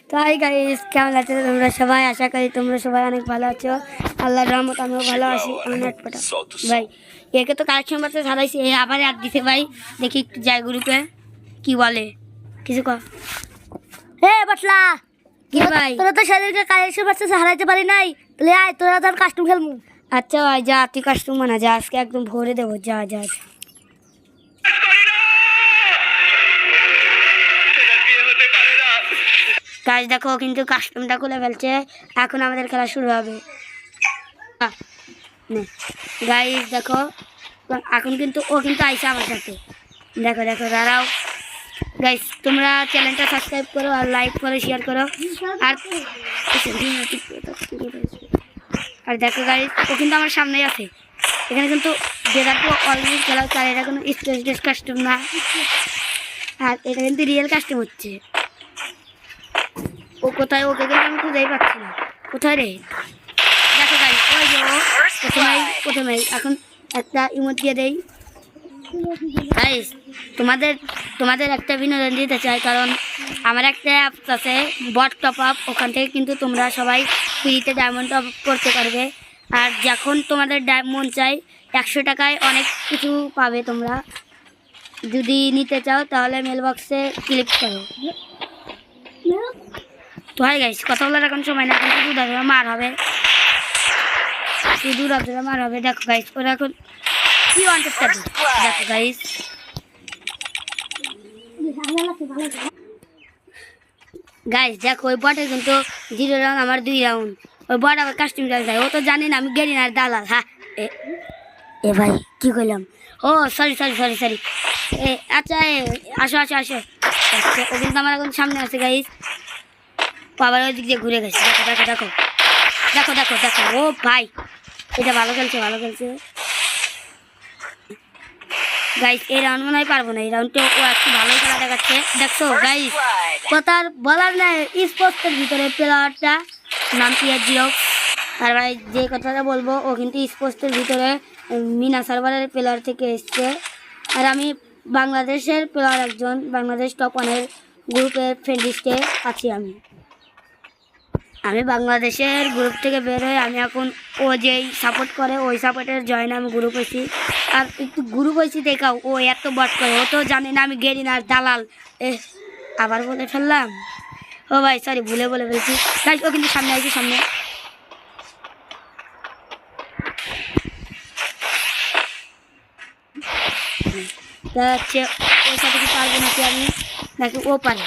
তো hi guys, কেমন আছো তোমরা সবাই? আশা করি তোমরা সবাই অনেক ভালো আছো। আল্লাহর রহমত আমিও ভালো আছি। ভাই একে তো কালেকশন বাচ্চা ছাড়াইছি, এ আবার আর দিছে ভাই। দেখি একটু যাই গ্রুপে কি বলে, কিছু কর। হে বাটলা, কি ভাই? তোরা তো সেদিনকে কালেকশন বাচ্চা হারাইতে পারি নাই, তাহলে আয় তোরা তার কাস্টম খেলমু। আচ্ছা ভাই যা, তুই কাস্টমার না যা, আজকে একদম ভরে দেবো। যা যা যা। কাজ দেখো কিন্তু কাস্টমটা খুলে ফেলছে। এখন আমাদের খেলা শুরু হবে। গাইস দেখো, এখন কিন্তু ও কিন্তু আইসা আমার সাথে। দেখো দেখো দাঁড়াও গাইস, তোমরা চ্যানেলটা সাবস্ক্রাইব করো আর লাইক করো, শেয়ার করো। আর দেখো গাইস, ও কিন্তু আমার সামনেই আছে। এখানে কিন্তু যেটা তো অলরেডি খেলা হচ্ছে, আর এটা কোনো স্টেজ কাস্টম না, আর এটা কিন্তু রিয়েল কাস্টম হচ্ছে। ও কোথায়? ওকে কিন্তু আমি খুঁজেই পাচ্ছি না। কোথায় রে? দেখো গাইস, ওই যে প্রথমেই এখন একটা ইমোট দিয়ে দেই। গাইস তোমাদের একটা বিনোদন দিতে চাই, কারণ আমার একটা অ্যাপস আছে বট টপ আপ, ওখান থেকে কিন্তু তোমরা সবাই ফ্রিতে ডায়মন্ড টপ আপ করতে পারবে। আর যখন তোমাদের ডায়মন্ড চাই 100 টাকায় অনেক কিছু পাবে। তোমরা যদি নিতে চাও তাহলে মেল বক্সে ক্লিক করো। তো হাই গাইস, কথা বলার এখন সময় না, এখন শুধু দেখো মার হবে, শুধু রাত্রে মার হবে। দেখো গাইস, ওরা এখন কি অন্তরটা দেখো গাইস। গাইস দেখো, ওই বটে কিন্তু 0 রাউন্ড, আমার 2 রাউন্ড। ওই বট আবার কাস্টম যায়, ও তো জানি না আমি গেলি না দালাল। হ্যাঁ এ ভাই কি কইলাম? ও সরি সরি সরি সরি। আচ্ছা আসো আসো আসো। ও কিন্তু আমার এখন সামনে আছে গাইস, আবার ওই দিক দিয়ে ঘুরে গেছে। দেখো দেখো দেখো দেখো দেখো দেখো। ও ভাই এটা ভালো খেলছে, ভালো খেলছে গাইস। এই রাউন্ড মনে হয় পারবো না, এই রাউন্ডে ও একটু ভালোই খেলা দেখাচ্ছে। দেখছো গাইস, কথার বলার নাই, স্পোর্টসের ভিতরে প্লেয়ারটা নাম জিরো। আর ভাই যে কথাটা বলবো, ও কিন্তু স্পোর্টসের ভিতরে মিনা সার্ভারের প্লেয়ার থেকে এসছে। আর আমি বাংলাদেশের প্লেয়ার একজন, বাংলাদেশ টপ 1-এর গ্রুপের ফ্রেন্ড লিস্টে আছি। আমি বাংলাদেশের গ্রুপ থেকে বের হয়ে আমি এখন ও যেই সাপোর্ট করে ওই সাপোর্টের জয়েন আমি গ্রুপ হয়েছি। আর একটু গ্রুপ হয়েছি দেখাও, ও এত বট করে, ও তো জানে না আমি গেরি না দালাল। আবার বলে ফেললাম, ও ভাই সরি, ভুলে বলে ফেলছি গাইস। ও কিন্তু সামনে আইছি, সামনে। তা হচ্ছে ওর সাথে কি পারবো নাকি আমি, নাকি ও পারে?